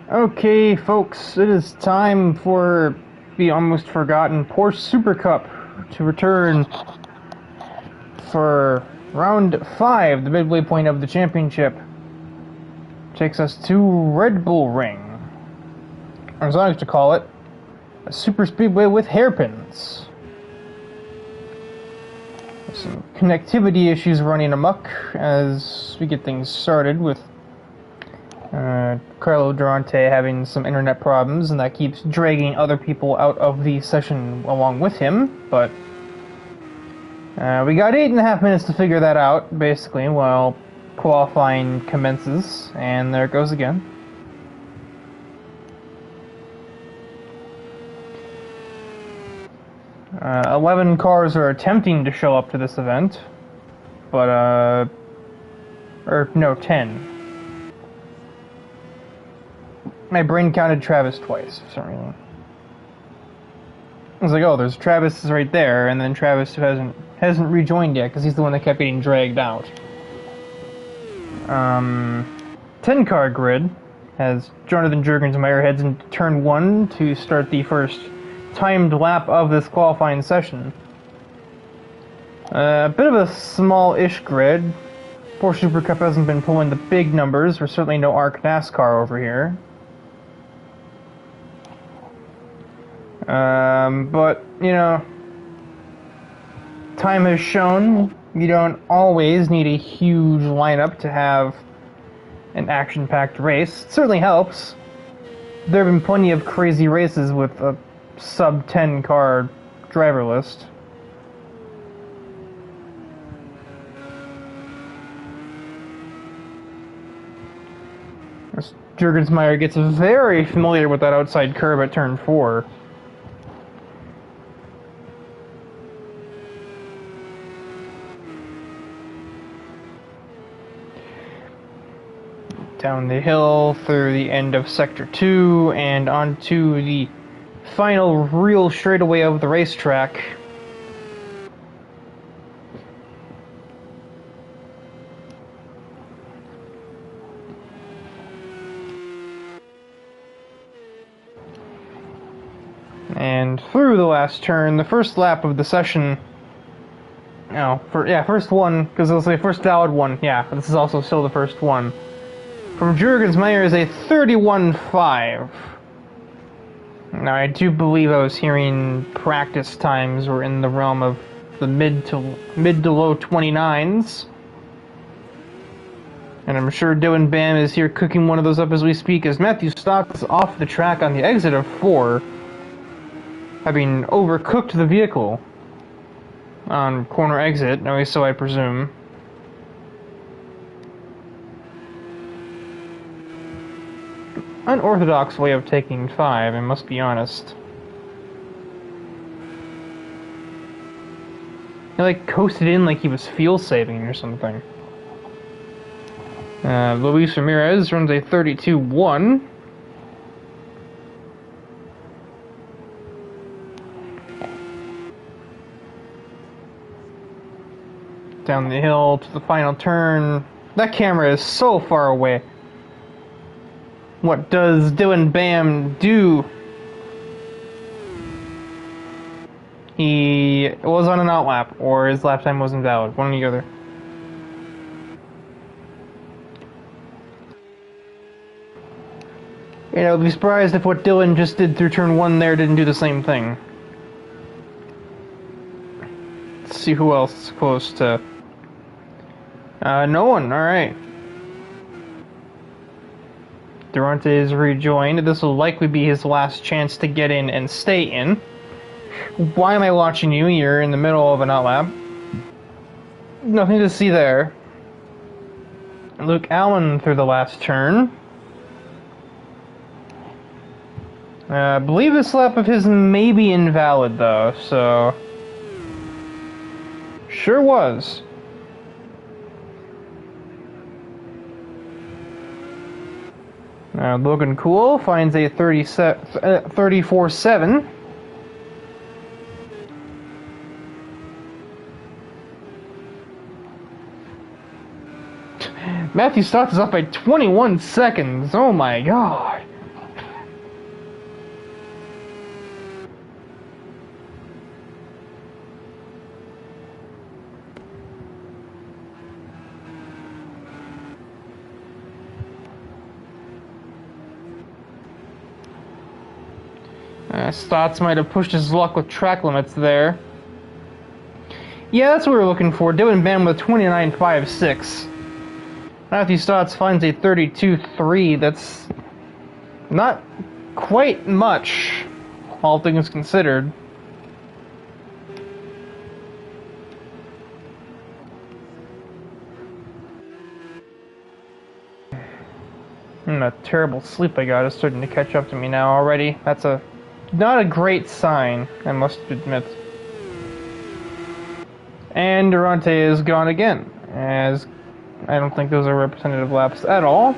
Okay, folks, it is time for the almost forgotten Porsche Supercup to return for round 5, the midway point of the championship. Takes us to Red Bull Ring, or as I like to call it, a super speedway with hairpins. There's some connectivity issues running amok as we get things started with Carlo Durante having some internet problems, and that keeps dragging other people out of the session along with him, but we got 8.5 minutes to figure that out, basically, while qualifying commences, and there it goes again. Uh, 11 cars are attempting to show up to this event, but, or no, 10. My brain counted Travis twice for some reason. I was like, oh, there's Travis is right there, and then Travis who hasn't rejoined yet because he's the one that kept getting dragged out. 10-car grid has Jonathan Jurgensmeyer heads into turn 1 to start the first timed lap of this qualifying session. A bit of a small-ish grid. Porsche Supercup hasn't been pulling the big numbers. We're certainly no ARC NASCAR over here. But, you know, time has shown you don't always need a huge lineup to have an action-packed race. It certainly helps. There have been plenty of crazy races with a sub-10 car driver list. Jurgensmeyer gets very familiar with that outside curve at turn 4. Down the hill through the end of Sector 2 and onto the final real straightaway of the racetrack. And through the last turn, the first lap of the session. First one, because it'll say first valid one. Yeah, this is also still the first one. From Jurgensmeyer is a 31.5. Now, I do believe I was hearing practice times were in the realm of the mid to low 29s. And I'm sure Dylan Bam is here cooking one of those up as we speak, as Matthew Stock is off the track on the exit of 4, having overcooked the vehicle on corner exit, at least so I presume. Unorthodox way of taking 5, I must be honest. He coasted in like he was fuel saving or something. Luis Ramirez runs a 32.1. Down the hill to the final turn. That camera is so far away. What does Dylan Bam do? He was on an outlap, or his lap time wasn't valid. One or the other. You know, I'd be surprised if what Dylan just did through turn 1 there didn't do the same thing. Let's see who else is close to... no one, alright. Durante is rejoined. This will likely be his last chance to get in and stay in. Why am I watching you? You're in the middle of an outlap. Nothing to see there. Luke Allen through the last turn. I believe this lap of his may be invalid though, so... Sure was. Logan Cool finds a 34-7. Matthew Stotts is up by 21 seconds. Oh my god. Stotts might have pushed his luck with track limits there. Yeah, that's what we were looking for. DIVEBOMB with 29.56. Matthew Stotts finds a 32.3. That's not quite much, all things considered. That terrible sleep I got is starting to catch up to me now already. That's not a great sign, I must admit. And Durante is gone again, as I don't think those are representative laps at all.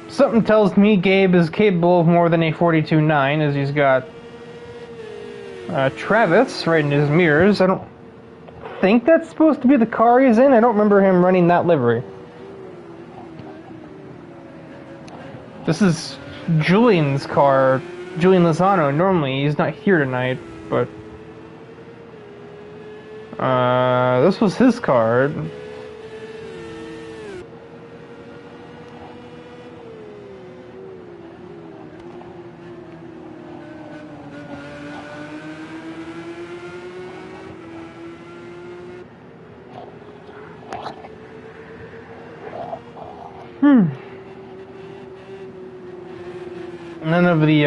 Something tells me Gabe is capable of more than a 42.9, as he's got Travis right in his mirrors. I don't think that's supposed to be the car he's in. I don't remember him running that livery. This is Julian's car, Julian Lozano. Normally, he's not here tonight, but this was his card. None of the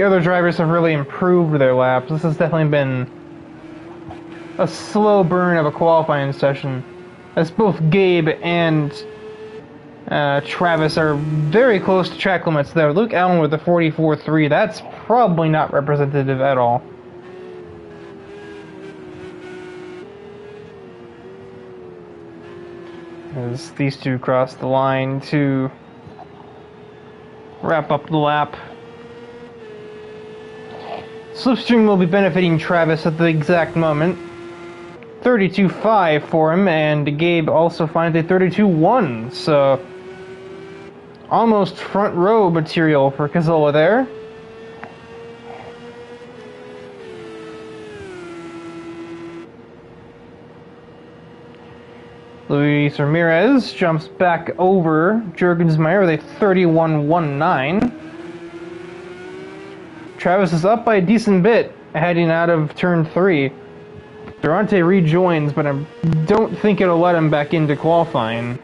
other drivers have really improved their laps. This has definitely been a slow burn of a qualifying session, as both Gabe and Travis are very close to track limits there. Luke Allen with a 44.3, that's probably not representative at all. As these two cross the line to wrap up the lap. Slipstream will be benefiting Travis at the exact moment. 32.5 for him, and Gabe also finds a 32.1, so almost front row material for Cazzola there. Luis Ramirez jumps back over Juergensmeyer with a 31.19. Travis is up by a decent bit heading out of turn 3. Durante rejoins, but I don't think it'll let him back into qualifying,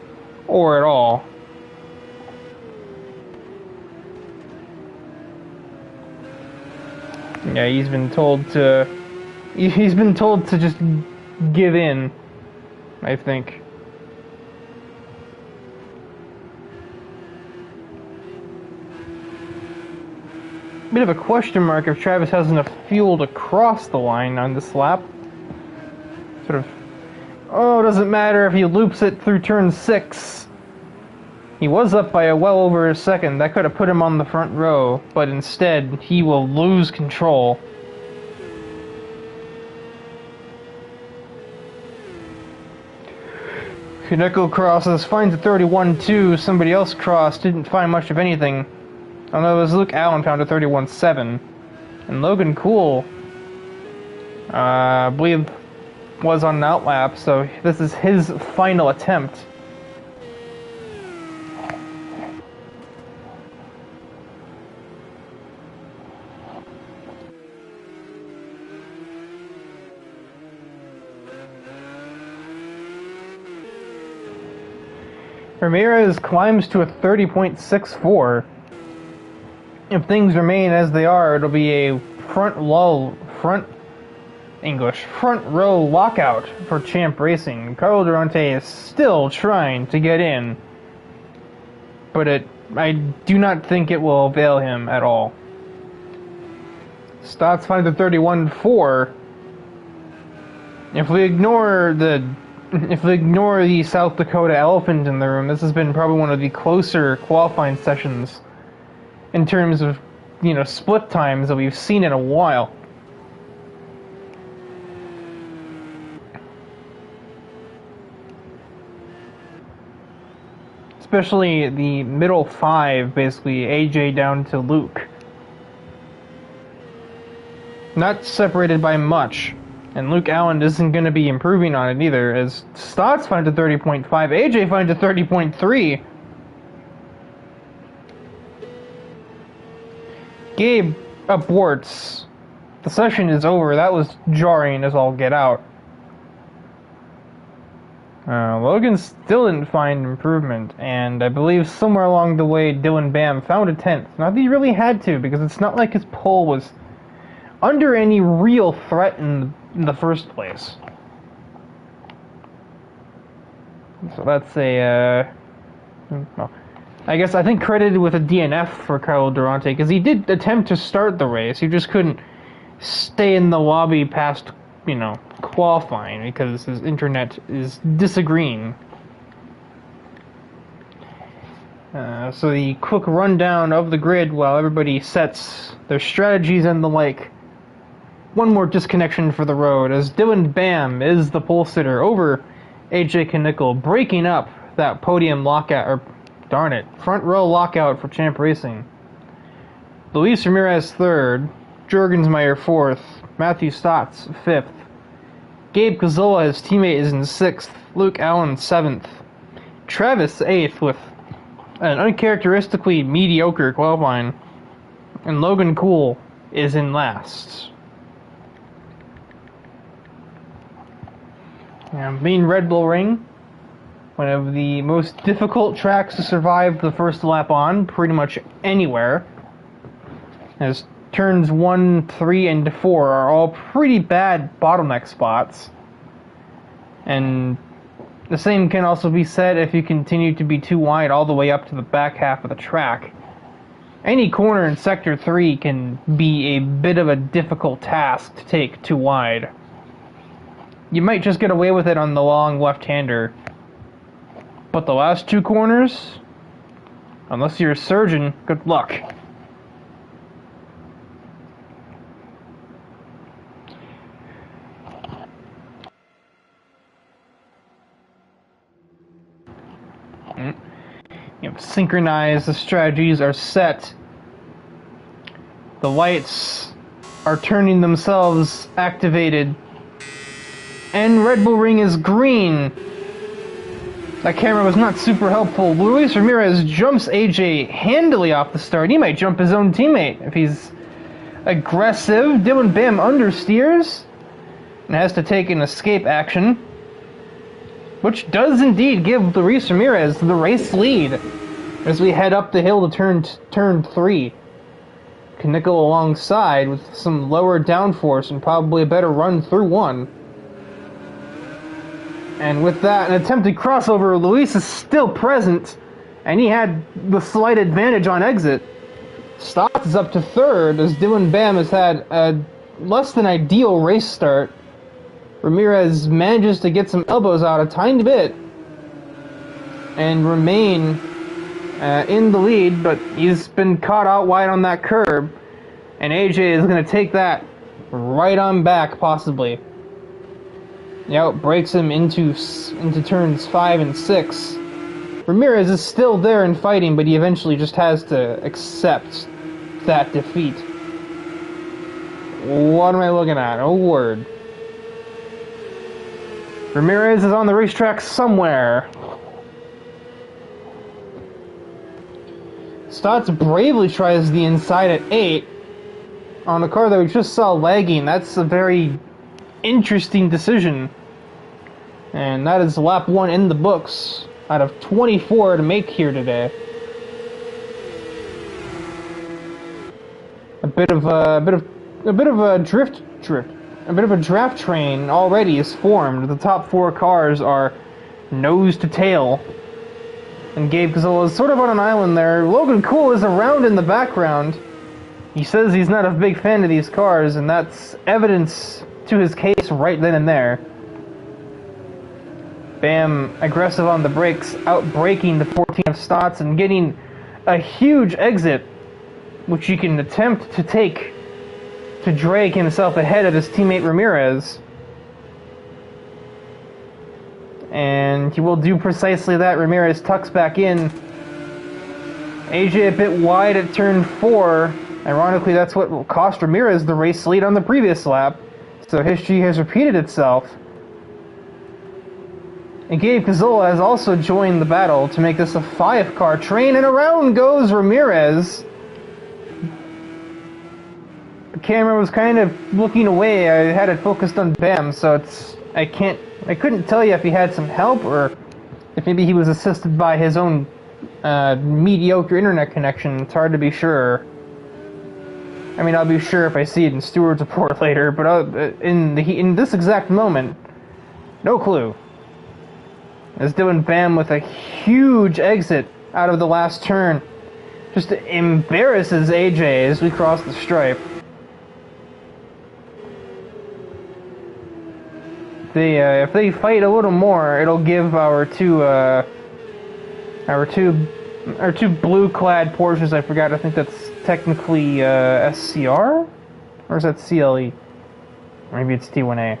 or at all. Yeah, he's been told to just give in, I think. Bit of a question mark if Travis has enough fuel to cross the line on this lap. Sort of, oh, doesn't matter if he loops it through turn 6. He was up by well over a second. That could have put him on the front row, but instead he will lose control. Hideko crosses, finds a 31.2. Somebody else crossed, didn't find much of anything. Although it was Luke Allen found a 31.7. And Logan Cool, I believe, was on an outlap, so this is his final attempt. Ramirez climbs to a 30.64. If things remain as they are, it'll be a front row lockout for Champ Racing. Carlo Durante is still trying to get in, but I do not think it will avail him at all. Stotts finds a 31.4. If we ignore the South Dakota elephant in the room, this has been probably one of the closer qualifying sessions in terms of, split times that we've seen in a while. Especially the middle five, basically, AJ down to Luke. Not separated by much. And Luke Allen isn't going to be improving on it either, as Stotts finds a 30.5, AJ finds a 30.3. Gabe aborts. The session is over. That was jarring as all get out. Logan still didn't find improvement, and I believe somewhere along the way Dylan Bam found a 10th. Not that he really had to, because it's not like his pole was under any real threat in the first place. So that's well, I think credited with a DNF for Carlo Durante, because he did attempt to start the race. He just couldn't stay in the lobby past, qualifying, because his internet is disagreeing. So the quick rundown of the grid while everybody sets their strategies and the like. One more disconnection for the road, as Dylan Bam is the pole sitter over AJ Knickel, breaking up that podium lockout, front row lockout for Champ Racing. Luis Ramirez 3rd, Jurgensmeyer 4th, Matthew Stotts 5th, Gabe Cazola, his teammate, is in 6th, Luke Allen 7th, Travis 8th with an uncharacteristically mediocre qualifying, and Logan Cool is in last. Being Red Bull Ring, one of the most difficult tracks to survive the first lap on, pretty much anywhere, as turns 1, 3, and 4 are all pretty bad bottleneck spots. And the same can also be said if you continue to be too wide all the way up to the back half of the track. Any corner in Sector 3 can be a bit of a difficult task to take too wide. You might just get away with it on the long left-hander, but the last two corners, unless you're a surgeon, good luck. Synchronized, the strategies are set. The lights are turning themselves activated. And Red Bull Ring is green. That camera was not super helpful. Luis Ramirez jumps AJ handily off the start. He might jump his own teammate if he's aggressive. Dylan Bam understeers and has to take an escape action, which does indeed give Luis Ramirez the race lead as we head up the hill to turn 3. Knickel alongside with some lower downforce and probably a better run through 1. And with that, an attempted crossover, Luis is still present, and he had the slight advantage on exit. Stotts is up to 3rd, as Dylan Bam has had a less than ideal race start. Ramirez manages to get some elbows out a tiny bit, and remain in the lead, but he's been caught out wide on that curb, and AJ is going to take that right on back, possibly. Breaks him into turns 5 and 6. Ramirez is still there and fighting, but he eventually just has to accept that defeat. What am I looking at? Oh, word. Ramirez is on the racetrack somewhere. Stotts bravely tries the inside at 8 on a car that we just saw lagging. That's a very interesting decision. And that is lap 1 in the books out of 24 to make here today. A bit of a draft train already is formed. The top 4 cars are nose to tail. And Gabe Gazzola is sort of on an island there. Logan Cool is around in the background. He says he's not a big fan of these cars, and that's evidence to his case right then and there. Bam, aggressive on the brakes, out-braking the 14 of Stotts and getting a huge exit, which he can attempt to take to drag himself ahead of his teammate Ramirez. And he will do precisely that. Ramirez tucks back in. AJ a bit wide at turn 4. Ironically, that's what will cost Ramirez the race lead on the previous lap. So history has repeated itself. And Gabe Gazzola has also joined the battle to make this a 5-car train, and around goes Ramirez. The camera was kind of looking away. I had it focused on Bam, so I couldn't tell you if he had some help or if maybe he was assisted by his own mediocre internet connection. It's hard to be sure. I mean, I'll be sure if I see it in Stewart's report later, but in this exact moment, no clue. As Dylan Bam with a huge exit out of the last turn just embarrasses AJ as we cross the stripe. If they fight a little more, it'll give our two blue-clad Porsches. I forgot. I think that's technically SCR, or is that CLE? Maybe it's T1A.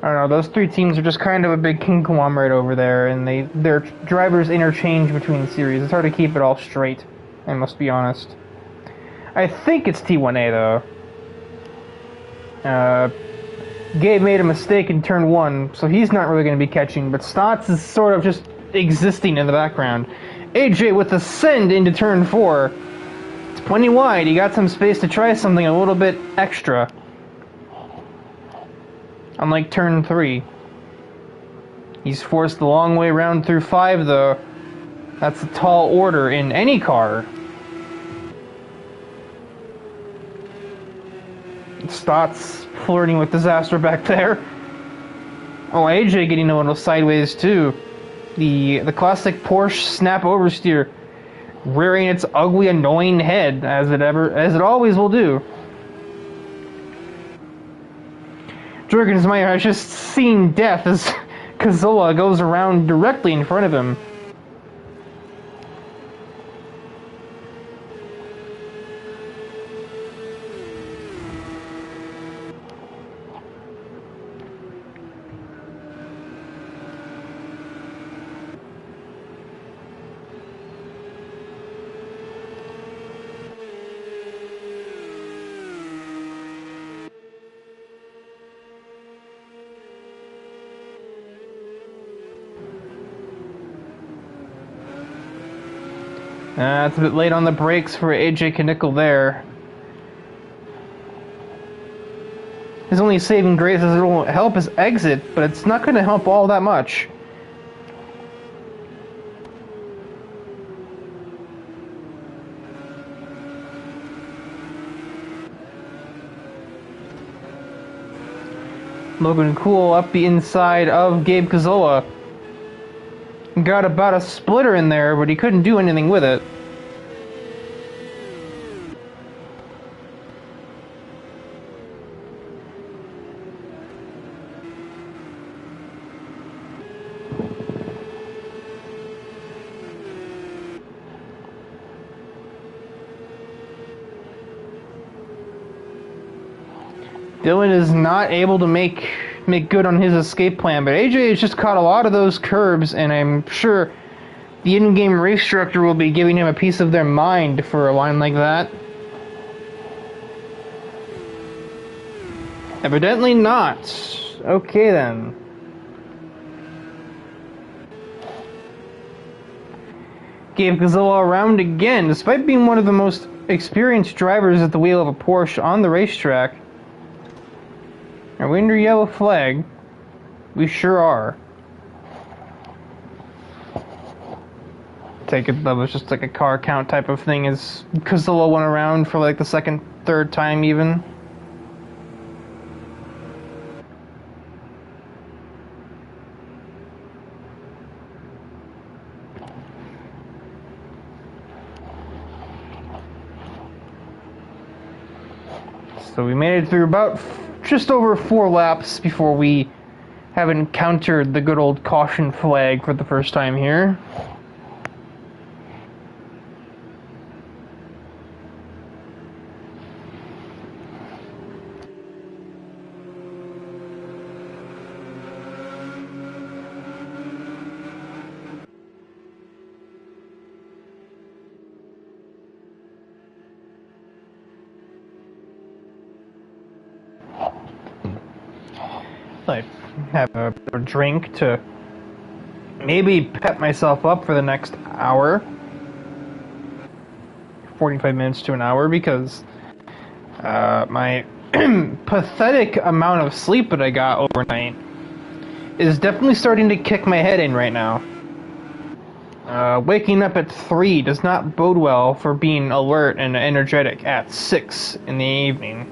I don't know. Those 3 teams are just kind of a big conglomerate over there, and their drivers interchange between series. It's hard to keep it all straight. I must be honest. I think it's T1A though. Gabe made a mistake in turn 1, so he's not really going to be catching, but Stotts is sort of just existing in the background. AJ with the send into turn 4. It's plenty wide. He got some space to try something a little bit extra. Unlike turn 3. He's forced the long way around through 5 though. That's a tall order in any car. Stotts flirting with disaster back there. Oh, AJ getting a little sideways too. The classic Porsche snap oversteer, rearing its ugly, annoying head as it always will do. Jurgensmeyer has just seen death as Gazzola goes around directly in front of him. It's a bit late on the brakes for AJ Knickel there. His only saving grace is it'll help his exit, but it's not going to help all that much. Logan Cool up the inside of Gabe Gazzola. Got about a splitter in there, but he couldn't do anything with it. Dylan is not able to make good on his escape plan, but AJ has just caught a lot of those curbs, and I'm sure the in-game race director will be giving him a piece of their mind for a line like that. Evidently not. Okay then. Gabe Gazzola around again, despite being one of the most experienced drivers at the wheel of a Porsche on the racetrack. Are we under yellow flag? We sure are. take it that was just like a car count type of thing, is Cazilla went around for like the second, third time even. So we made it through about just over 4 laps before we have encountered the good old caution flag for the first time here. I have a drink to maybe pep myself up for the next hour, 45 minutes to an hour, because my pathetic amount of sleep that I got overnight is definitely starting to kick my head in right now. Waking up at 3 does not bode well for being alert and energetic at 6 in the evening.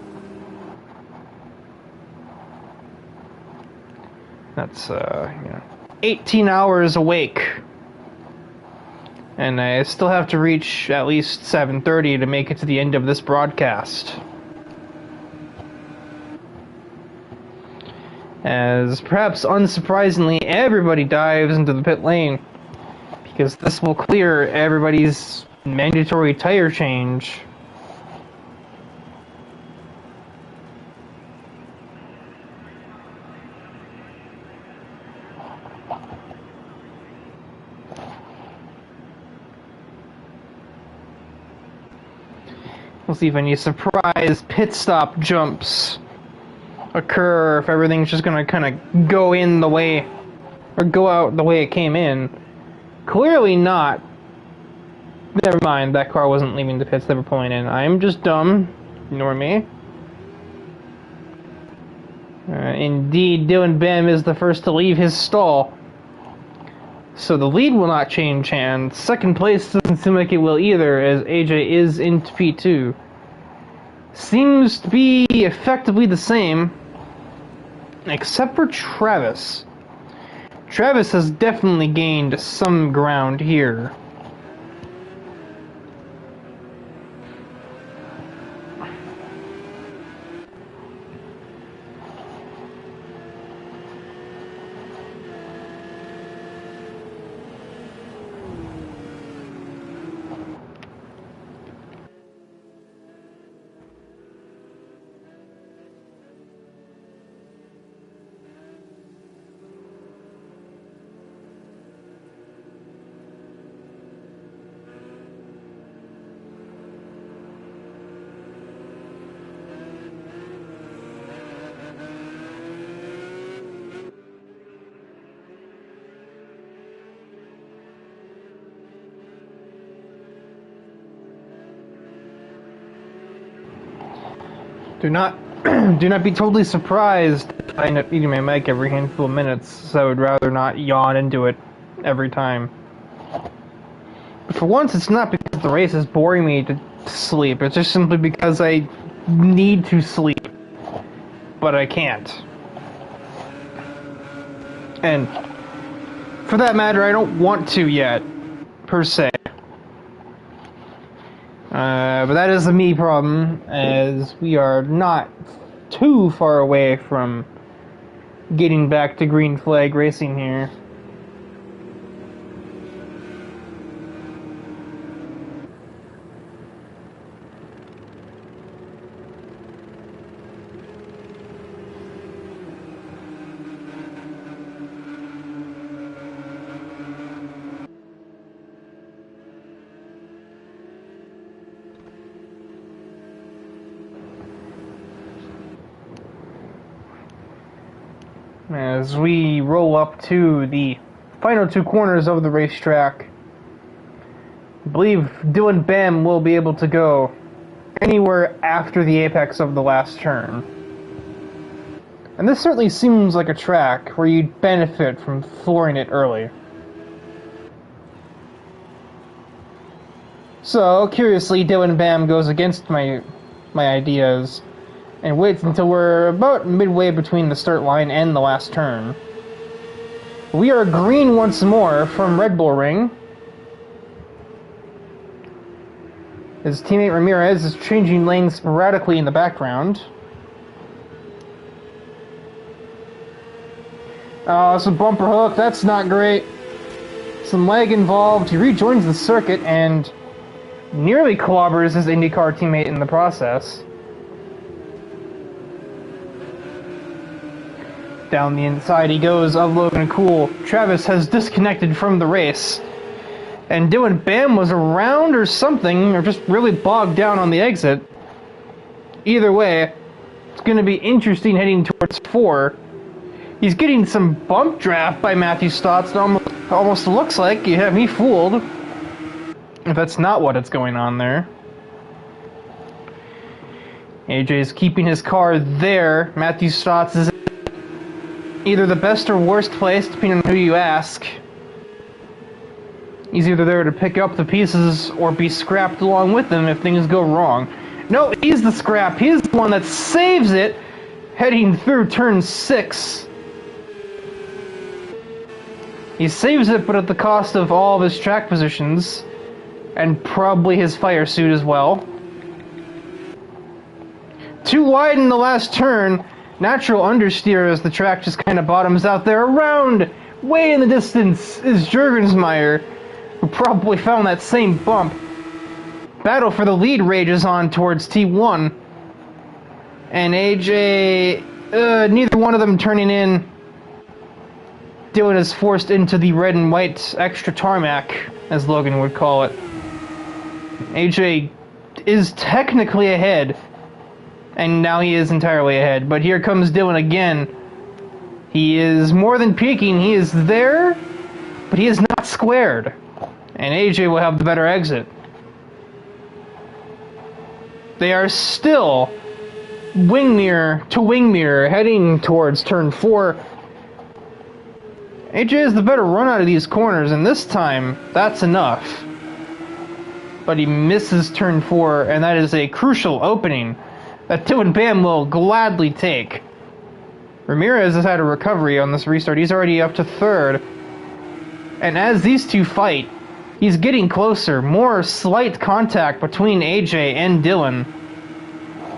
That's, 18 hours awake. And I still have to reach at least 7:30 to make it to the end of this broadcast. As perhaps unsurprisingly, everybody dives into the pit lane, because this will clear everybody's mandatory tire change. We'll see if any surprise pit stop jumps occur, if everything's just gonna kind of go in the way, or go out the way it came in. Clearly not. Never mind, that car wasn't leaving the pits, they were pulling in. I'm just dumb. Ignore me. Indeed, DIVEBOMB is the first to leave his stall. So the lead will not change hands. Second place doesn't seem like it will either, as AJ is into P2. Seems to be effectively the same, except for Travis. Travis has definitely gained some ground here. Do not be totally surprised if I end up eating my mic every handful of minutes, so I would rather not yawn into it every time. But for once, it's not because the race is boring me to sleep, it's just simply because I need to sleep, but I can't. And for that matter, I don't want to yet, per se. But that is a me problem, as we are not too far away from getting back to green flag racing here. As we roll up to the final 2 corners of the racetrack, I believe DIVEBOMB will be able to go anywhere after the apex of the last turn. And this certainly seems like a track where you'd benefit from flooring it early. So, curiously, Dylan Bam goes against my ideas and waits until we're about midway between the start line and the last turn. We are green once more from Red Bull Ring. His teammate Ramirez is changing lanes sporadically in the background. Oh, some bumper hook, that's not great. Some lag involved. He rejoins the circuit and nearly clobbers his IndyCar teammate in the process. Down the inside he goes of Logan Cool. Travis has disconnected from the race. And Dylan Bam was around or something, or just really bogged down on the exit. Either way, it's going to be interesting heading towards 4. He's getting some bump draft by Matthew Stotts. It almost looks like you have me fooled. If that's not what it's going on there. AJ's keeping his car there. Matthew Stotts is either the best or worst place, depending on who you ask. He's either there to pick up the pieces or be scrapped along with them if things go wrong. No, he's the scrap. He's the one that saves it heading through turn 6. He saves it, but at the cost of all of his track positions. And probably his fire suit as well. Too wide in the last turn. Natural understeer as the track just kind of bottoms out there. Around, way in the distance, is Jurgensmeyer, who probably found that same bump. Battle for the lead rages on towards T1. And AJ, neither one of them turning in. Dylan is forced into the red and white extra tarmac, as Logan would call it. AJ is technically ahead, and now he is entirely ahead. But here comes Dylan again. He is more than peaking. He is there, but he is not squared. And AJ will have the better exit. They are still wing mirror to wing mirror, heading towards turn 4. AJ has the better run out of these corners, and this time, that's enough. But he misses turn 4, and that is a crucial opening that Dylan Bam will gladly take. Ramirez has had a recovery on this restart. He's already up to 3rd. And as these two fight, he's getting closer. More slight contact between AJ and Dylan.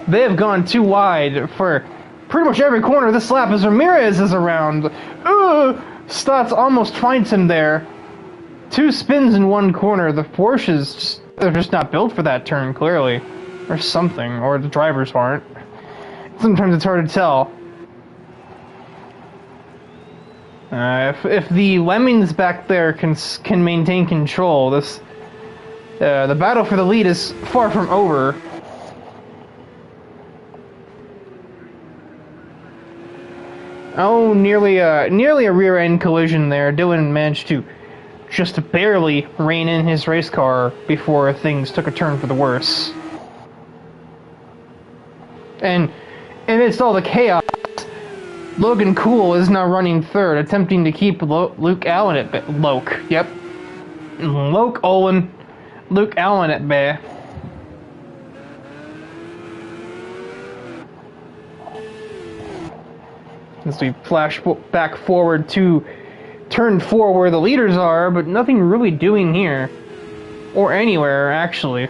They have gone too wide for pretty much every corner this lap as Ramirez is around. Stotts almost finds him there. 2 spins in one corner. The Porsches, they're just not built for that turn, clearly. Or something, or the drivers aren't. Sometimes it's hard to tell. If the lemmings back there can maintain control, the battle for the lead is far from over. Oh, nearly a rear-end collision there. Dylan managed to just barely rein in his race car before things took a turn for the worse. And amidst all the chaos, Logan Cool is now running 3rd, attempting to keep Luke Allen at bay. Luke Allen at bay. As we flash back forward to turn 4 where the leaders are, but nothing really doing here. Or anywhere, actually.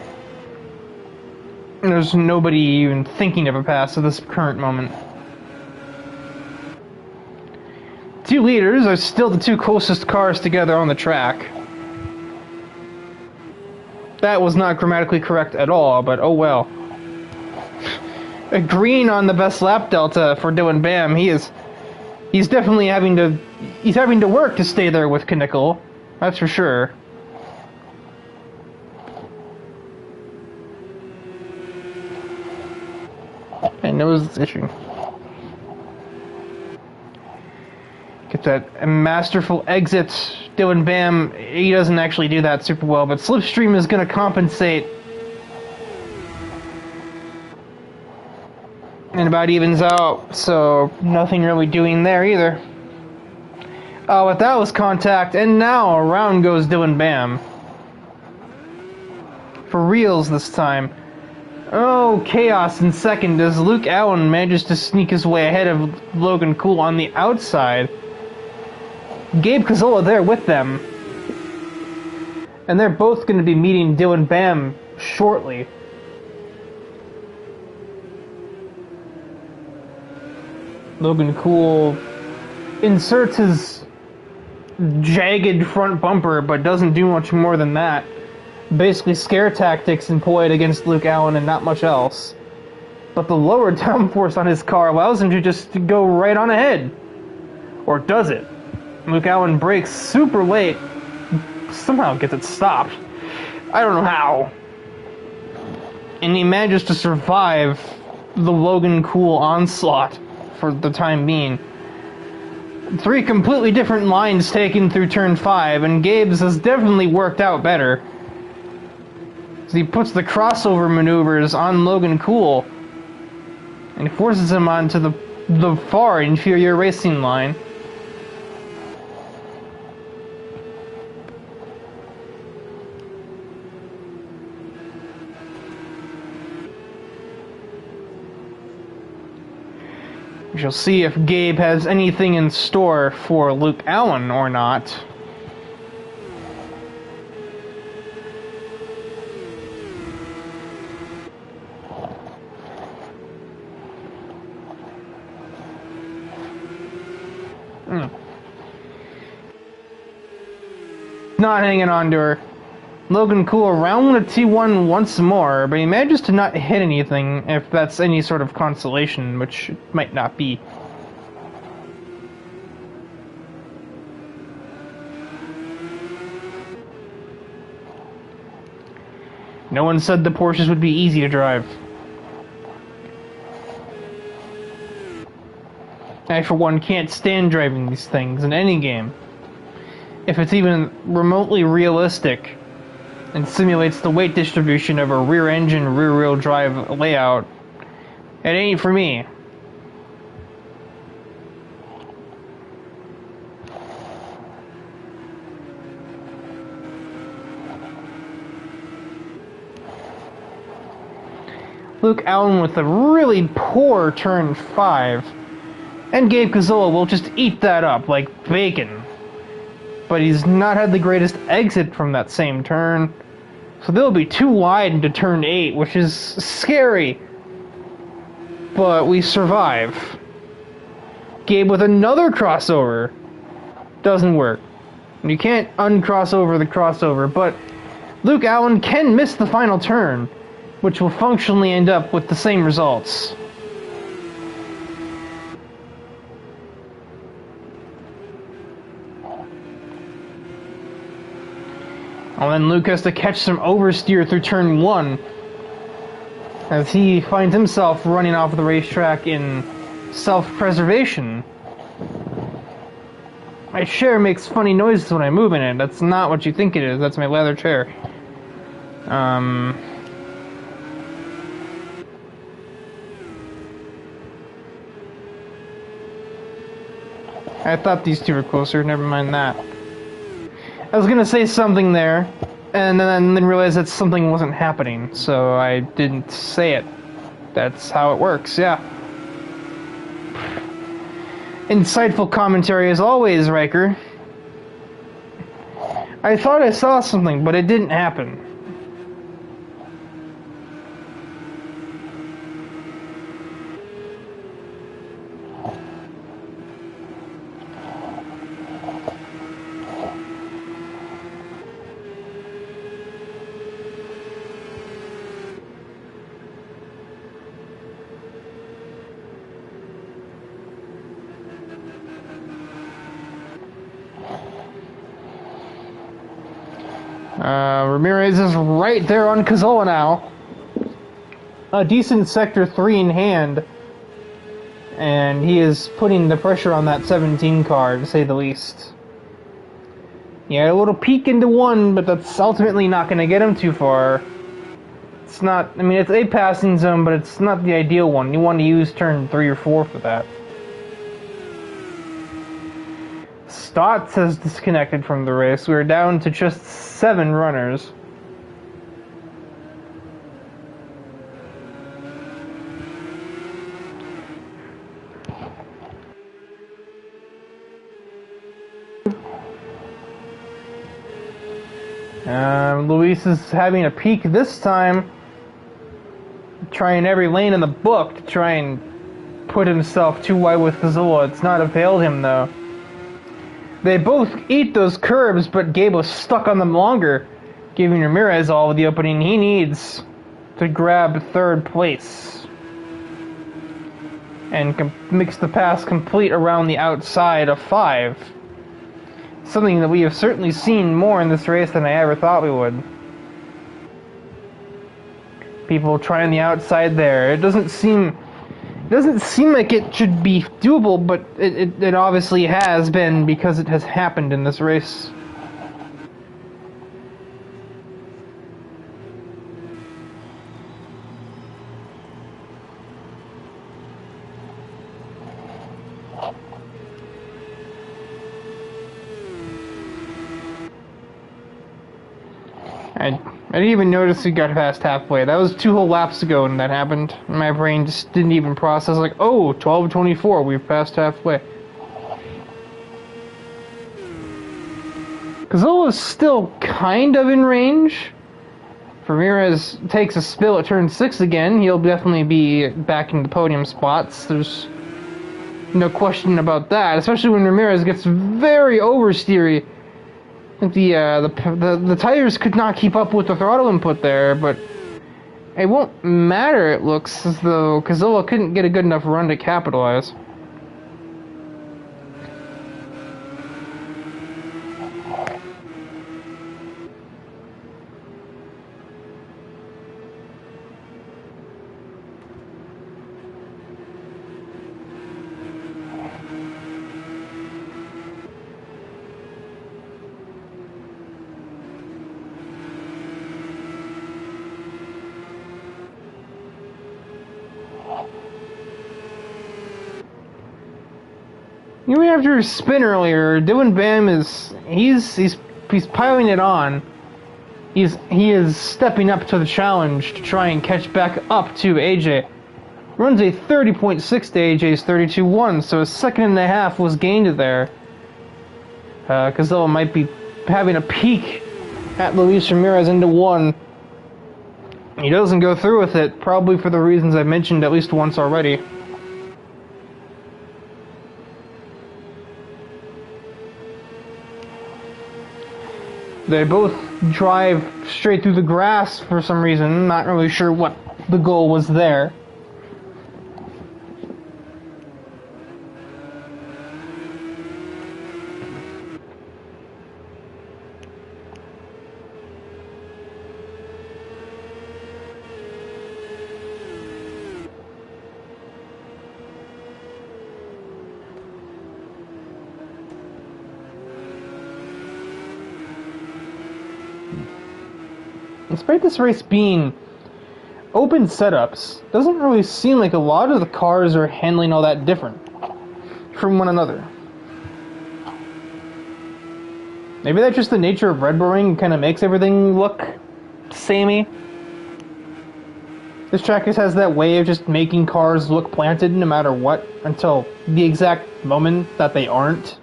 There's nobody even thinking of a pass at this current moment. 2 leaders are still the 2 closest cars together on the track. That was not grammatically correct at all, but oh well. A green on the best lap delta for Dylan Bam. He's definitely having to work to stay there with Knickel. That's for sure. I know it's itching. Get that masterful exit. Dylan Bam, he doesn't actually do that super well, but Slipstream is going to compensate. And about evens out, so nothing really doing there either. But that was contact, and now around goes Dylan Bam. for reals this time. Oh, chaos in second as Luke Allen manages to sneak his way ahead of Logan Cool on the outside. Gabe Cazzola there with them. And they're both going to be meeting Dylan Bam shortly. Logan Cool inserts his jagged front bumper, but doesn't do much more than that. Basically scare tactics employed against Luke Allen and not much else. But the lower downforce on his car allows him to just go right on ahead. Or does it? Luke Allen brakes super late, somehow gets it stopped. I don't know how. And he manages to survive the Logan Cool onslaught for the time being. 3 completely different lines taken through turn 5, and Gabe's has definitely worked out better. So he puts the crossover maneuvers on Logan Cool and forces him onto the far inferior racing line. We shall see if Gabe has anything in store for Luke Allen or not. Not hanging on to her. Logan Cool around the T1 once more, but he manages to not hit anything, if that's any sort of consolation, which it might not be. No one said the Porsches would be easy to drive. I, for one, can't stand driving these things in any game. If it's even remotely realistic and simulates the weight distribution of a rear-engine, rear-wheel drive layout, it ain't for me. Luke Allen with a really poor turn 5, and Gabe Cazzola will just eat that up like bacon. But he's not had the greatest exit from that same turn. So they'll be too wide into turn 8, which is scary. But we survive. Gabe with another crossover. Doesn't work. You can't uncross over the crossover, but Luke Allen can miss the final turn, which will functionally end up with the same results. And then Luke has to catch some oversteer through turn 1 as he finds himself running off the racetrack in self-preservation. My chair makes funny noises when I move in it. That's not what you think it is. That's my leather chair. I thought these two were closer. Never mind that. I was gonna say something there, and then realized that something wasn't happening, so I didn't say it. That's how it works, yeah. Insightful commentary as always, Riker. I thought I saw something, but it didn't happen. Ramirez is right there on Cazzola now. A decent Sector 3 in hand. And he is putting the pressure on that 17 car, to say the least. Yeah, a little peek into 1, but that's ultimately not going to get him too far. It's not, I mean, it's a passing zone, but it's not the ideal one. You want to use turn 3 or 4 for that. Stotts has disconnected from the race. We're down to just 7 runners. Luis is having a peek this time, trying every lane in the book to try and put himself too wide with Cazzola. It's not availed him, though. They both eat those curbs, but Gabe was stuck on them longer, giving Ramirez all of the opening he needs to grab third place and makes the pass complete around the outside of 5. Something that we have certainly seen more in this race than I ever thought we would. People trying the outside there. It doesn't seem like it should be doable, but it obviously has been because it has happened in this race. I didn't even notice we got past halfway. That was 2 whole laps ago when that happened. My brain just didn't even process, like, oh, 12:24, we've passed halfway. Cazzola's still kind of in range. If Ramirez takes a spill at turn 6 again, he'll definitely be back in the podium spots. There's no question about that, especially when Ramirez gets very oversteery. The tires could not keep up with the throttle input there, but it won't matter. It looks as though Cazzola couldn't get a good enough run to capitalize. Even after his spin earlier, DIVEBOMB he's piling it on. He is stepping up to the challenge to try and catch back up to AJ. Runs a 30.6 to AJ's 32.1, so a second and a half was gained there. Cazzola might be having a peek at Luis Ramirez into 1. He doesn't go through with it, probably for the reasons I mentioned at least once already. They both drive straight through the grass for some reason, not really sure what the goal was there. Despite this race being open setups, doesn't really seem like a lot of the cars are handling all that different from one another. Maybe that's just the nature of Red Bull Ring, kind of makes everything look samey. This track just has that way of just making cars look planted no matter what, until the exact moment that they aren't.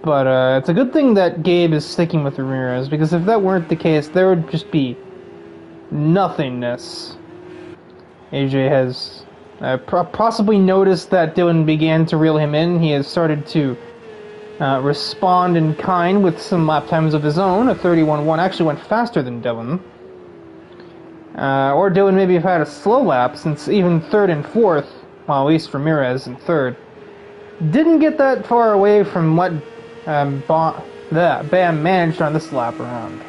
But it's a good thing that Gabe is sticking with Ramirez, because if that weren't the case, there would just be nothingness. AJ has possibly noticed that Dylan began to reel him in. He has started to respond in kind with some lap times of his own. A 31.1 actually went faster than Dylan. Or Dylan maybe have had a slow lap, since even 3rd and 4th, well, at least Ramirez in 3rd, didn't get that far away from what Bam managed on this lap around.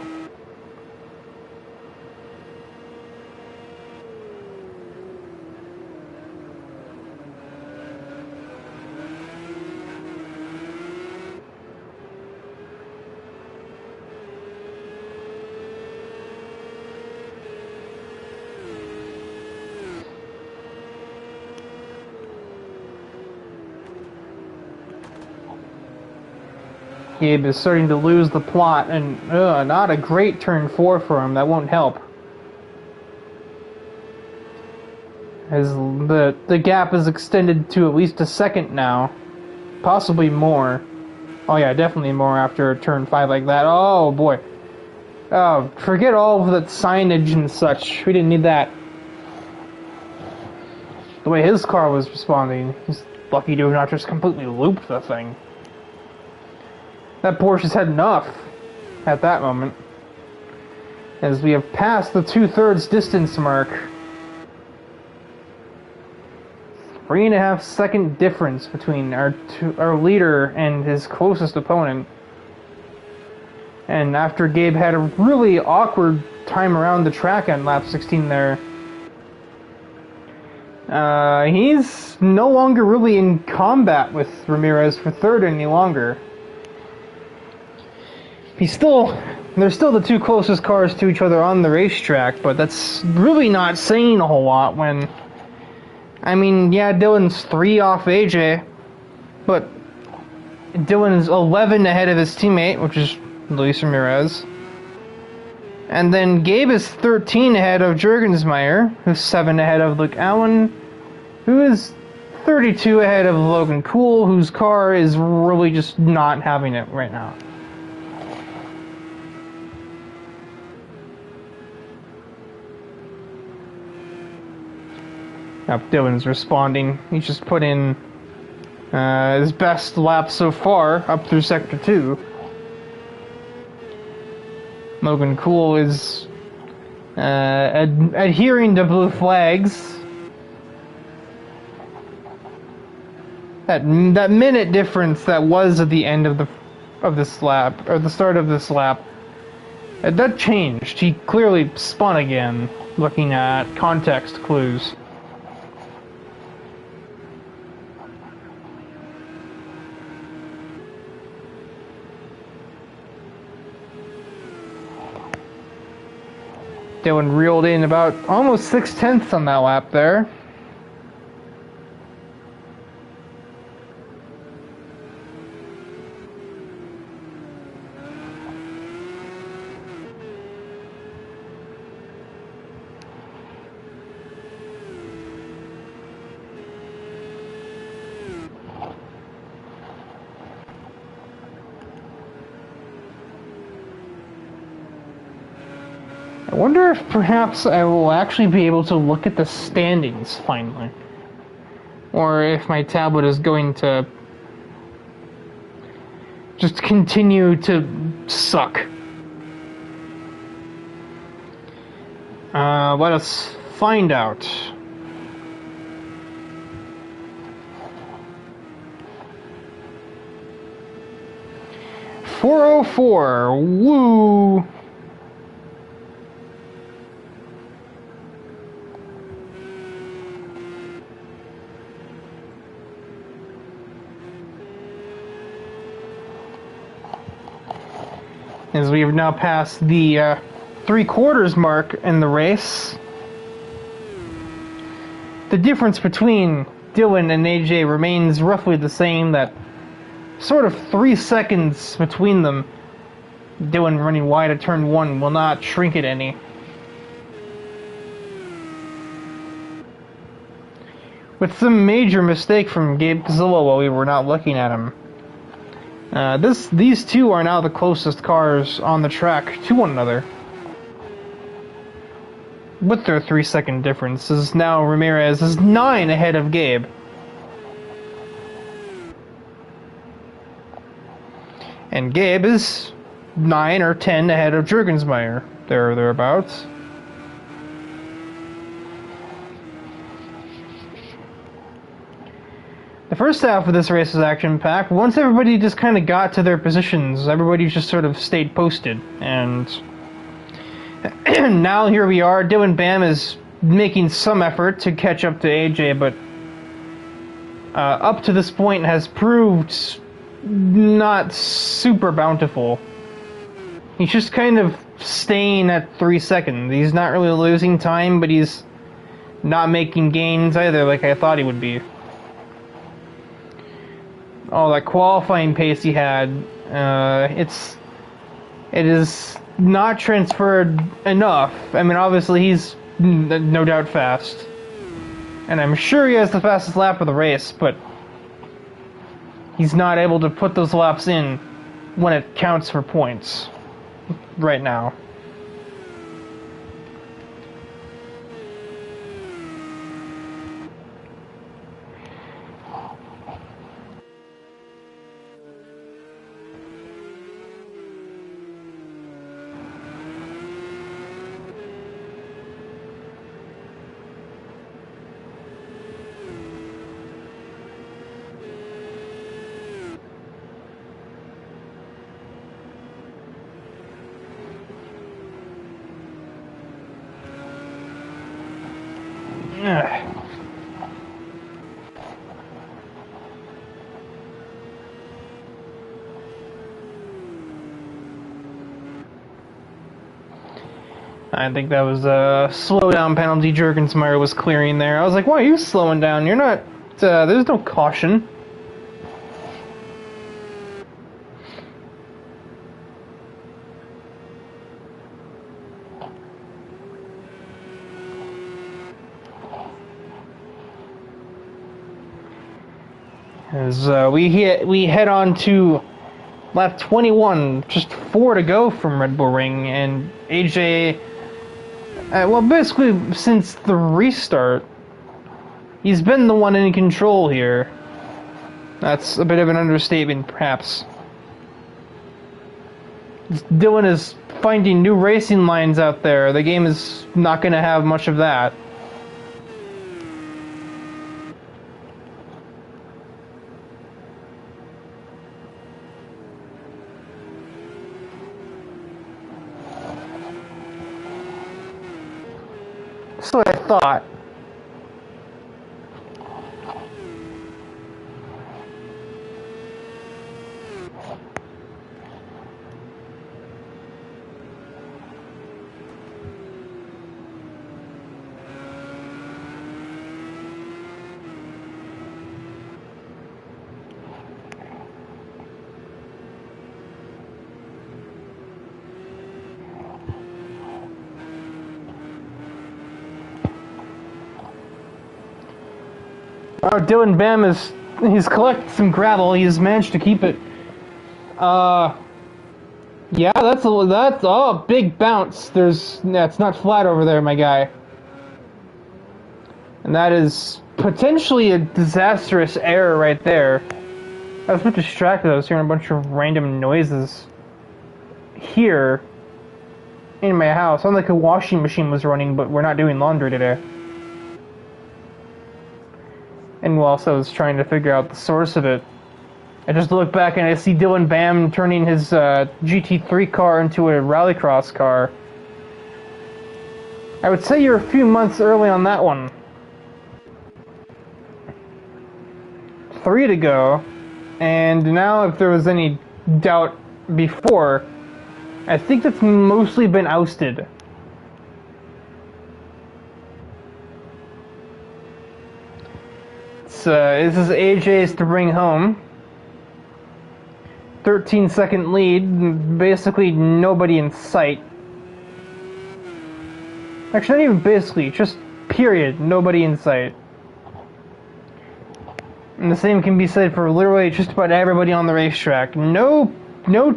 Gabe is starting to lose the plot, and not a great turn 4 for him. That won't help. As the gap is extended to at least a second now, possibly more. Oh yeah, definitely more after turn 5 like that. Oh boy. Oh, forget all of the signage and such. We didn't need that. The way his car was responding, he's lucky to have not just completely looped the thing. That Porsche's had enough at that moment. As we have passed the 2/3 distance mark. 3.5 second difference between our leader and his closest opponent. And after Gabe had a really awkward time around the track on lap 16 there, he's no longer really in combat with Ramirez for third any longer. They're still the two closest cars to each other on the racetrack, but that's really not saying a whole lot when, I mean, yeah, Dylan's 3 off AJ, but Dylan's 11 ahead of his teammate, which is Luis Ramirez. And then Gabe is 13 ahead of Jurgensmeyer, who's 7 ahead of Luke Allen, who is 32 ahead of Logan Cool, whose car is really just not having it right now. Now Dylan's responding. He's just put in his best lap so far up through Sector 2. Logan Cool is adhering to blue flags. That minute difference that was at the end of this lap, or the start of this lap, that changed. He clearly spun again, looking at context clues. Dylan reeled in about almost 6/10 on that lap there. I wonder if perhaps I will actually be able to look at the standings finally. Or if my tablet is going to just continue to suck. Let us find out. .404, woo! As we have now passed the 3/4 mark in the race. The difference between Dylan and AJ remains roughly the same, that sort of 3 seconds between them. Dylan running wide at turn 1 will not shrink it any. With some major mistake from Gabe Casillo while we were not looking at him. These two are now the closest cars on the track to one another. With their 3 second difference, is now Ramirez is 9 ahead of Gabe. And Gabe is 9 or 10 ahead of Jurgensmeyer, thereabouts. The first half of this race was action-packed. Once everybody just kind of got to their positions, everybody just sort of stayed posted. And now here we are. Dylan Bam is making some effort to catch up to AJ, but up to this point has proved not super bountiful. He's just kind of staying at 3 seconds. He's not really losing time, but he's not making gains either like I thought he would be. Oh, that qualifying pace he had, it is not transferred enough. I mean, obviously he's no doubt fast. And I'm sure he has the fastest lap of the race, but he's not able to put those laps in when it counts for points right now. I think that was a slowdown penalty Jurgensmeyer was clearing there. I was like, why are you slowing down? You're not... there's no caution. As we head on to lap 21, just 4 to go from Red Bull Ring, and AJ, well, basically since the restart, he's been the one in control here. That's a bit of an understatement, perhaps. Dylan is finding new racing lines out there. The game is not going to have much of that. That's what I thought. Dylan Bam he's collected some gravel. He's managed to keep it. Yeah, that's a big bounce. It's not flat over there, my guy. And that is potentially a disastrous error right there. I was a bit distracted. I was hearing a bunch of random noises here in my house. Sounded like a washing machine was running, but we're not doing laundry today. And whilst I was trying to figure out the source of it, I just look back and I see Dylan Bam turning his GT3 car into a Rallycross car. I would say you're a few months early on that one. 3 to go, and now if there was any doubt before, I think that's mostly been ousted. This is AJ's to bring home. 13-second lead, basically nobody in sight. Actually, not even basically, just period, nobody in sight. And the same can be said for literally just about everybody on the racetrack. No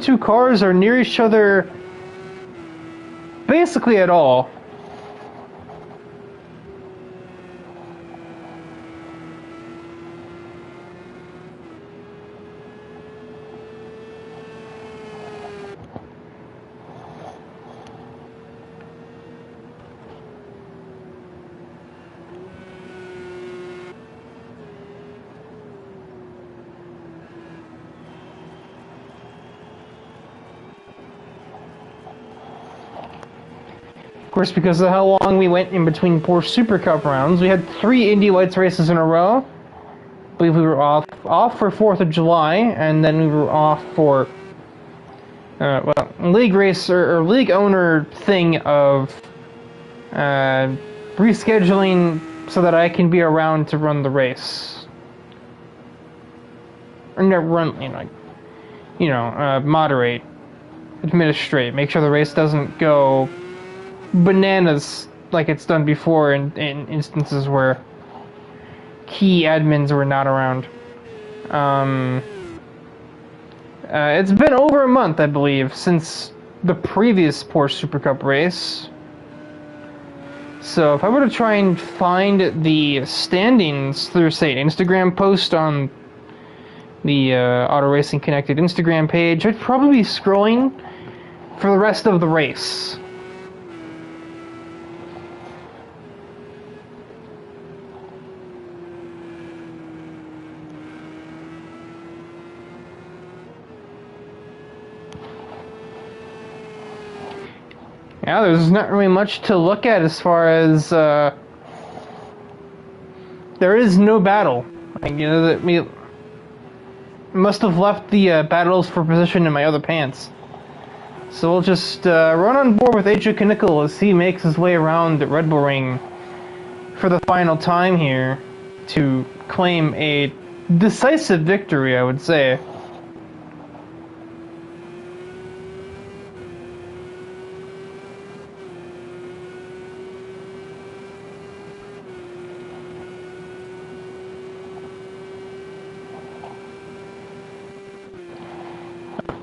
two cars are near each other basically at all. Of course, because of how long we went in between Porsche Supercup rounds, we had 3 Indy Lights races in a row. I believe we were off for 4th of July, and then we were off for league race or league owner thing of rescheduling so that I can be around to run the race. Or no, moderate, administrate, make sure the race doesn't go bananas like it's done before in instances where key admins were not around. It's been over a month, I believe, since the previous Porsche Super Cup race. So if I were to try and find the standings through, say, an Instagram post on the AutoRacingConnected Instagram page, I'd probably be scrolling for the rest of the race. Yeah, there's not really much to look at as far as there is no battle. Like, you know, that we must have left the battles for position in my other pants. So we'll just run on board with AJ Knickel as he makes his way around the Red Bull Ring for the final time here to claim a decisive victory, I would say.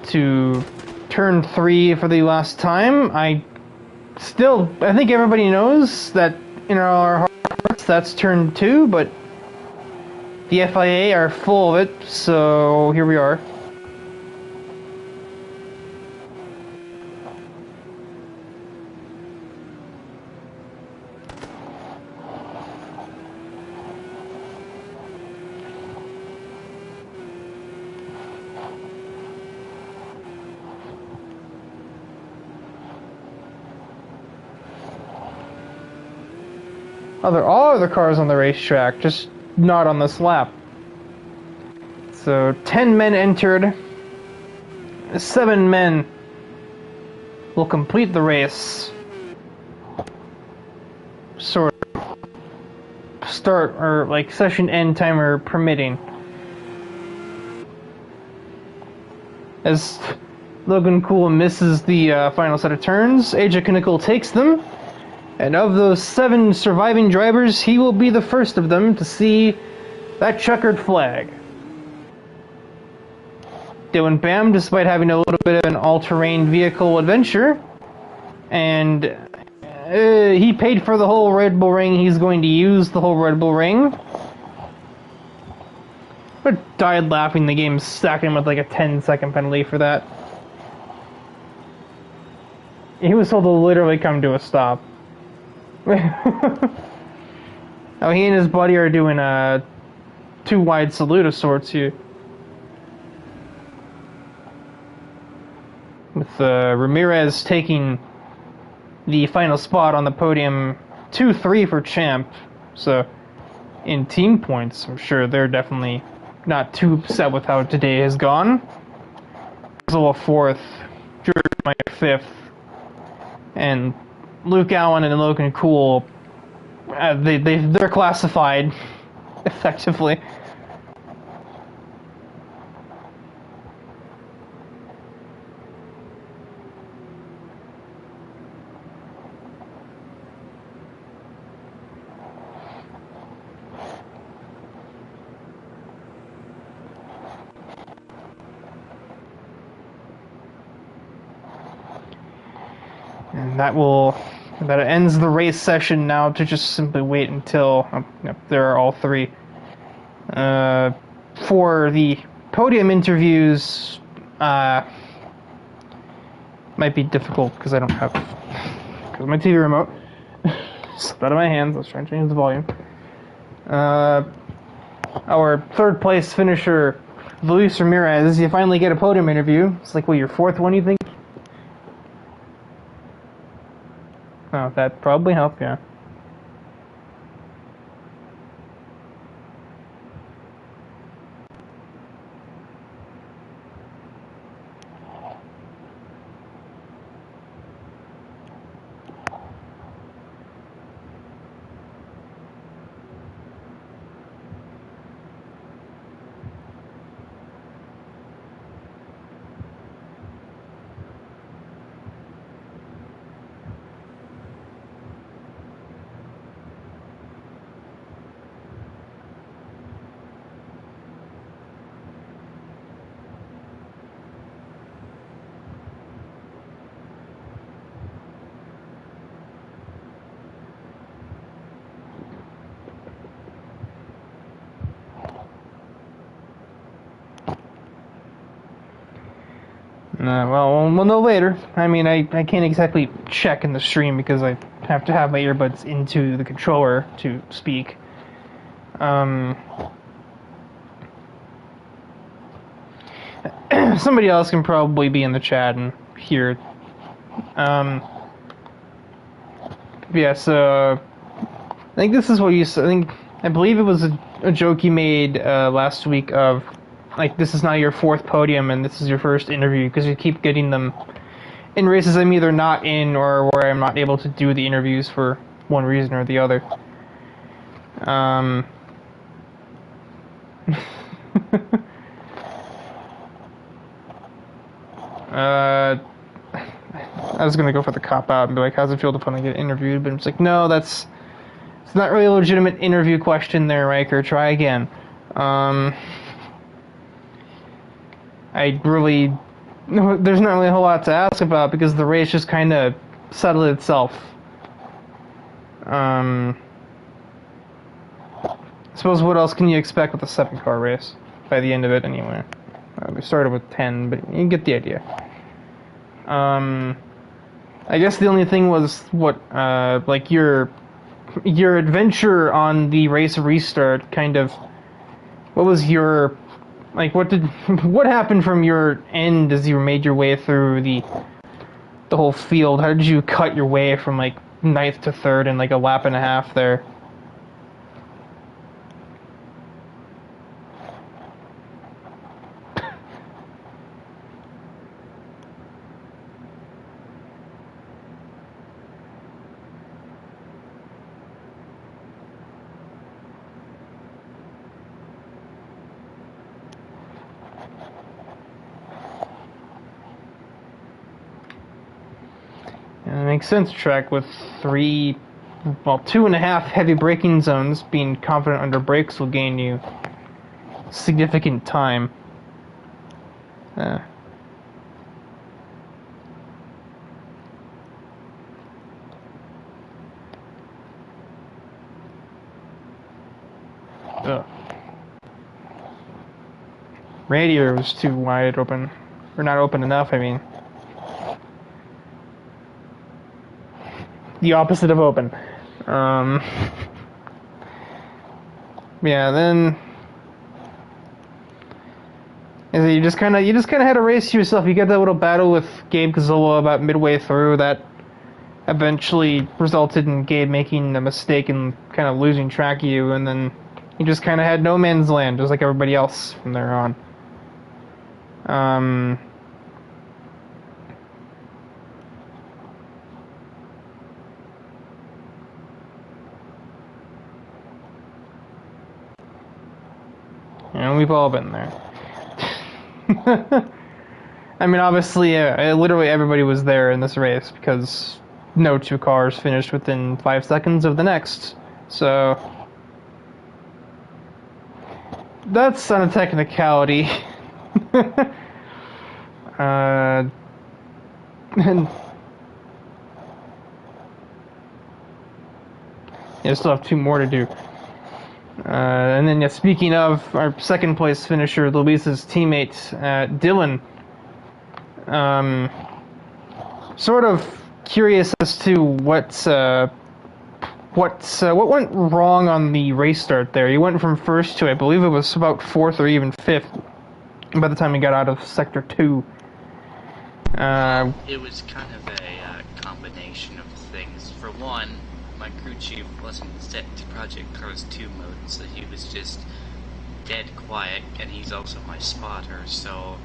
To turn 3 for the last time. I think everybody knows that in our hearts that's turn 2, but the FIA are full of it, so here we are. All other cars on the racetrack, just not on this lap. So 10 men entered. 7 men will complete the race. Sort of start or like session end timer permitting. As Logan Cool misses the final set of turns, AJ Knickel takes them. And of those 7 surviving drivers, he will be the first of them to see that checkered flag. Dylan Bam, despite having a little bit of an all-terrain vehicle adventure, and he paid for the whole Red Bull Ring, he's going to use the whole Red Bull Ring. But died laughing, the game stacked him with like a 10-second penalty for that. He was told to literally come to a stop. Oh, he and his buddy are doing a 2-wide salute of sorts here. With Ramirez taking the final spot on the podium, 2-3 for Champ. So, in team points, I'm sure they're definitely not too upset with how today has gone. Rizzo 4th, George Meyer 5th, and Luke Allen and Logan Cool, they're classified effectively. And that ends the race session now to just simply wait until there are all 3. For the podium interviews, might be difficult because I don't have my TV remote. Slipped out of my hands. Let's try and change the volume. Our 3rd place finisher, Luis Ramirez, you finally get a podium interview. It's like, well, your 4th one, you think? Oh, that probably helped, yeah. Well, we'll know later. I mean, I can't exactly check in the stream because I have to have my earbuds into the controller to speak. Somebody else can probably be in the chat and hear. Yeah, so I think this is what you said. I believe it was a joke you made last week of, like, this is now your fourth podium and this is your first interview because you keep getting them in races I'm either not in or where I'm not able to do the interviews for one reason or the other. I was gonna go for the cop out and be like, how's it feel to finally get interviewed? But it's like, no, it's not really a legitimate interview question there, Riker. Try again. There's not really a whole lot to ask about because the race just kind of settled itself. I suppose what else can you expect with a 7-car race by the end of it anyway? We started with 10, but you get the idea. I guess the only thing was what, like your adventure on the race restart, kind of, what was your, like, what happened from your end as you made your way through the whole field? How did you cut your way from, like, 9th to 3rd in, like, a lap and a half there? It makes sense to track with 2.5 heavy braking zones. Being confident under brakes will gain you significant time. Radiator was too wide open. Or not open enough, I mean. The opposite of open. Yeah, then you just kind of had to race yourself. You got that little battle with Gabe Gazzola about midway through that eventually resulted in Gabe making a mistake and kind of losing track of you, and then you just kind of had no man's land, just like everybody else from there on. And we've all been there. I mean, obviously, literally everybody was there in this race because no 2 cars finished within 5 seconds of the next. So that's on a technicality. And yeah, still have 2 more to do. And then, yeah, speaking of our second place finisher, Luis's teammate, Dylan, sort of curious as to what went wrong on the race start there. He went from first to, I believe it was about 4th or even 5th by the time he got out of Sector 2. It was kind of a combination of things. For one, my crew chief wasn't set to Project Cars 2 mode, so he was just dead quiet, and he's also my spotter, so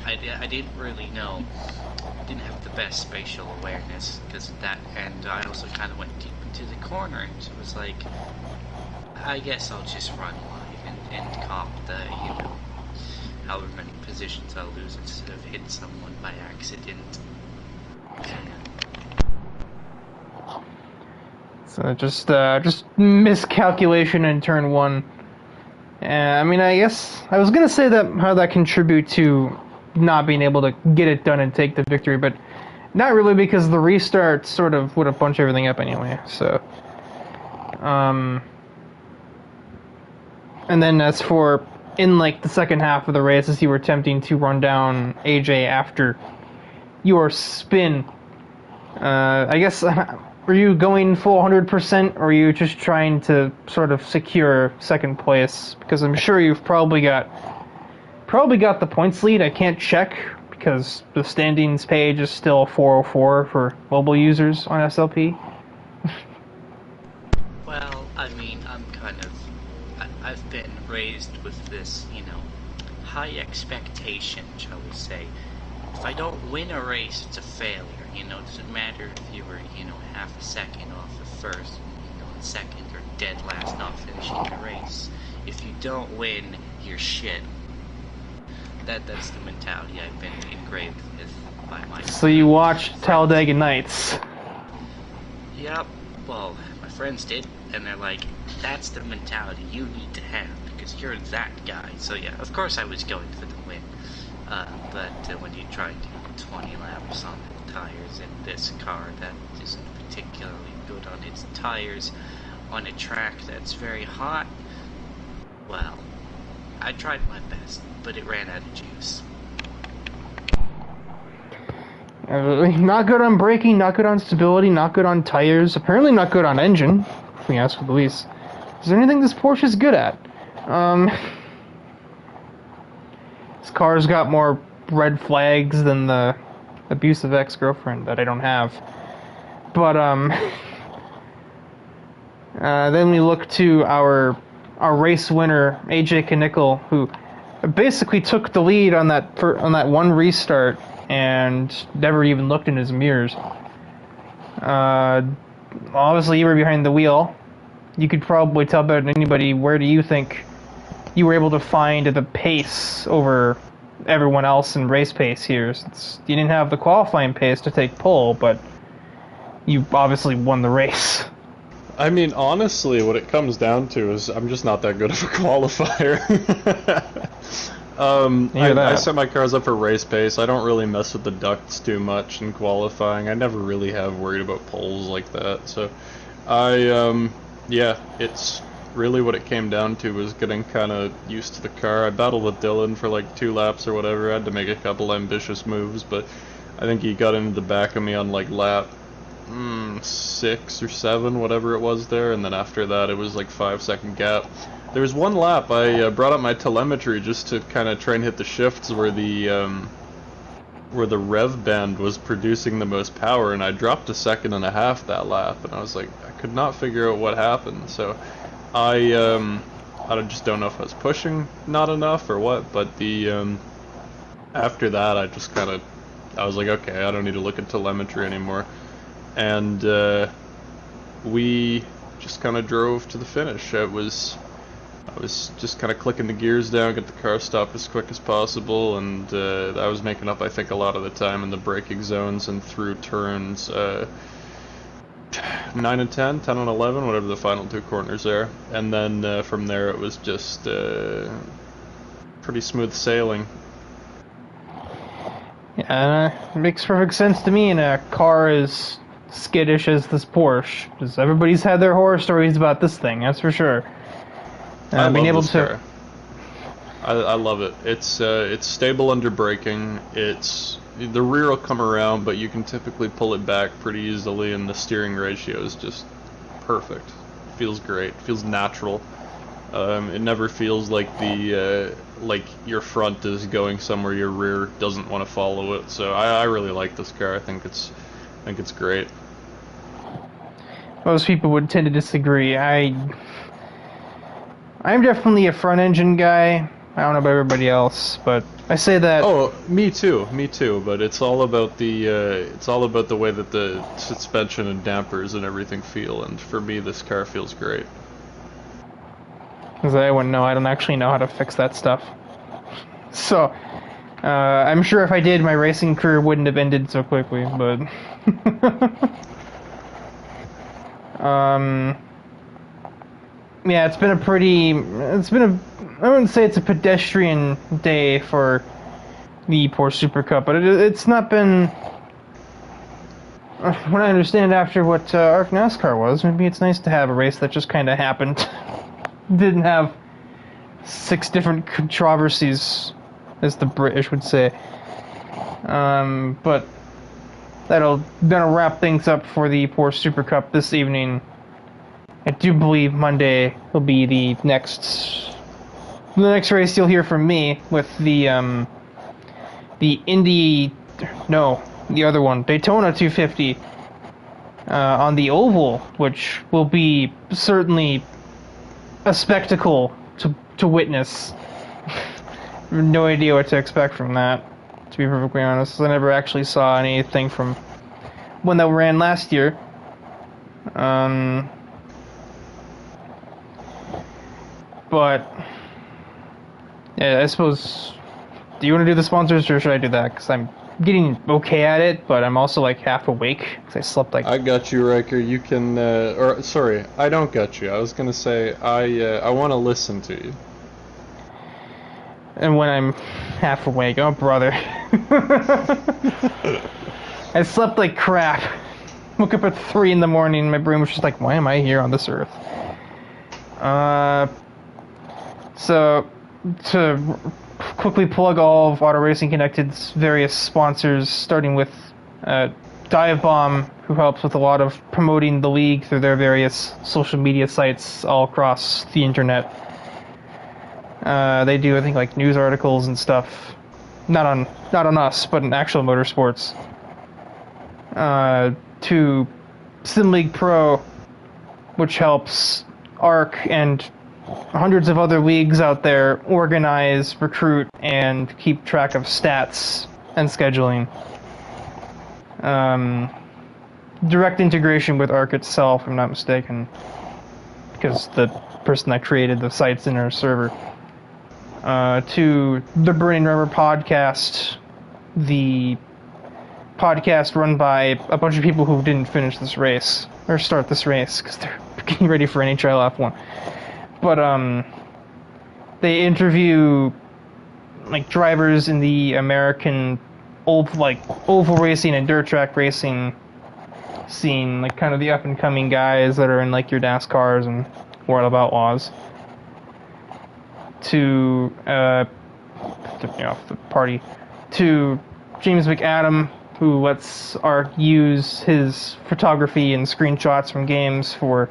I didn't really know. I didn't have the best spatial awareness because of that, and I also kind of went deep into the corner, and it was like, I guess I'll just run live and comp the, however many positions I'll lose instead of hit someone by accident. So just miscalculation in turn 1. I mean, I guess I was gonna say that how that contribute to not being able to get it done and take the victory, but not really because the restart sort of would have bunched everything up anyway. So, and then as for in like the second half of the race as you were attempting to run down AJ after your spin. I guess, were you going full 100%, or are you just trying to sort of secure second place? Because I'm sure you've probably got the points lead. I can't check because the standings page is still 404 for mobile users on SLP. Well, I mean, I've been raised with this, high expectation, shall we say. If I don't win a race, it's a failure. It doesn't matter if you were, half a second off the first, second or dead last, not finishing the race. If you don't win, you're shit. That's the mentality I've been engraved with by my... So you watched Talladega Nights. Yep. Well, my friends did, and they're like, that's the mentality you need to have, because you're that guy. So yeah, of course I was going for the win. But when you try to do 20 laps on the tires in this car that isn't particularly good on its tires, on a track that's very hot, well, I tried my best, but it ran out of juice. Not good on braking, not good on stability, not good on tires, apparently not good on engine, if we ask for Luis. Is there anything this Porsche is good at? This car's got more red flags than the abusive ex-girlfriend that I don't have. But, then we look to our race winner, AJ Knickel, who basically took the lead on that one restart and never even looked in his mirrors. Obviously, you were behind the wheel. You could probably tell better than anybody. Where do you think you were able to find the pace over everyone else in race pace here? Since you didn't have the qualifying pace to take pole, but you obviously won the race. I mean, honestly, what it comes down to is I'm just not that good of a qualifier. I set my cars up for race pace. I don't really mess with the ducts too much in qualifying. I never really have worried about poles like that. So, yeah, it's really what it came down to was getting kind of used to the car. I battled with Dylan for like 2 laps or whatever. I had to make a couple ambitious moves, but I think he got into the back of me on like lap 6 or 7, whatever it was there, and then after that it was like 5-second gap. There was one lap I brought up my telemetry just to kind of try and hit the shifts where the rev band was producing the most power, and I dropped 1.5 seconds that lap, and I was like, I could not figure out what happened. So I just don't know if I was pushing not enough or what, but the after that I was like, okay, I don't need to look at telemetry anymore. And we just kind of drove to the finish. I was just kind of clicking the gears down, get the car stopped as quick as possible, and I was making up, I think, a lot of the time in the braking zones and through turns 9 and 10, 10 and 11, whatever the final 2 corners are. And then from there it was just pretty smooth sailing. Yeah, it makes perfect sense to me in a car as skittish as this Porsche, because everybody's had their horror stories about this thing, that's for sure. I love this car. I love it. It's stable under braking. The rear will come around, but you can typically pull it back pretty easily, and the steering ratio is just perfect. It feels great. It feels natural. It never feels like like your front is going somewhere your rear doesn't want to follow it. So I really like this car. I think it's great. Most people would tend to disagree. I'm definitely a front engine guy. I don't know about everybody else, but I say that. Oh, me too. But it's all about the way that the suspension and dampers and everything feel. And for me, this car feels great. Because I wouldn't know. I don't actually know how to fix that stuff. So, I'm sure if I did, my racing career wouldn't have ended so quickly. But, yeah, I wouldn't say it's a pedestrian day for the Porsche Supercup, but it's not been, what I understand after what ARC NASCAR was, maybe it's nice to have a race that just kind of happened. Didn't have 6 different controversies, as the British would say. But gonna wrap things up for the Porsche Supercup this evening. I do believe Monday will be the next race you'll hear from me with the the other one, Daytona 250, on the oval, which will be certainly a spectacle to witness. I have no idea what to expect from that, to be perfectly honest. I never actually saw anything from one that ran last year. But yeah, I suppose. Do you want to do the sponsors, or should I do that? Because I'm getting okay at it, but I'm also like half awake because I slept like. I got you, Riker. You can, or sorry, I don't got you. I was gonna say I want to listen to you. And when I'm half awake, oh brother, I slept like crap. Woke up at 3 in the morning. My brain was just like, why am I here on this earth? So to quickly plug all of Auto Racing Connected's various sponsors, starting with DIVEBOMB, who helps with a lot of promoting the league through their various social media sites all across the internet. They do, I think, like news articles and stuff, not on us, but in actual motorsports. To Sim League Pro, which helps ARC and hundreds of other leagues out there organize, recruit, and keep track of stats and scheduling. Direct integration with ARC itself, if I'm not mistaken, because the person that created the site's in our server. To the Burning Rubber podcast, the podcast run by a bunch of people who didn't finish this race, or start this race, because they're getting ready for NHL F1. But they interview like drivers in the American oval racing and dirt track racing scene, like kind of the up and coming guys that are in like your NASCARs and World of Outlaws. To took me off the party. To James McAdam, who lets ARC use his photography and screenshots from games for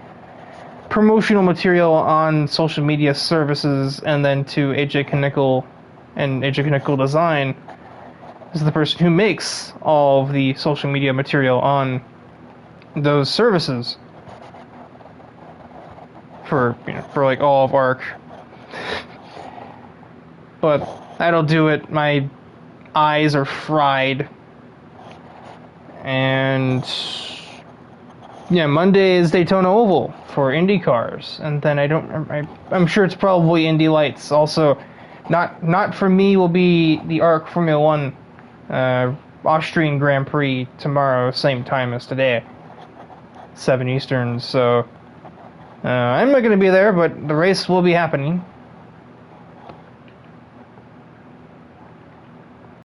promotional material on social media services, and then to AJ Knickel and AJ Knickel Design, is the person who makes all of the social media material on those services for like all of ARC. But that'll do it. My eyes are fried. And yeah, Monday is Daytona Oval for Indy cars, and then I'm sure it's probably Indy Lights. Also, not for me will be the ARC Formula One Austrian Grand Prix tomorrow, same time as today, 7 Eastern. So I'm not going to be there, but the race will be happening.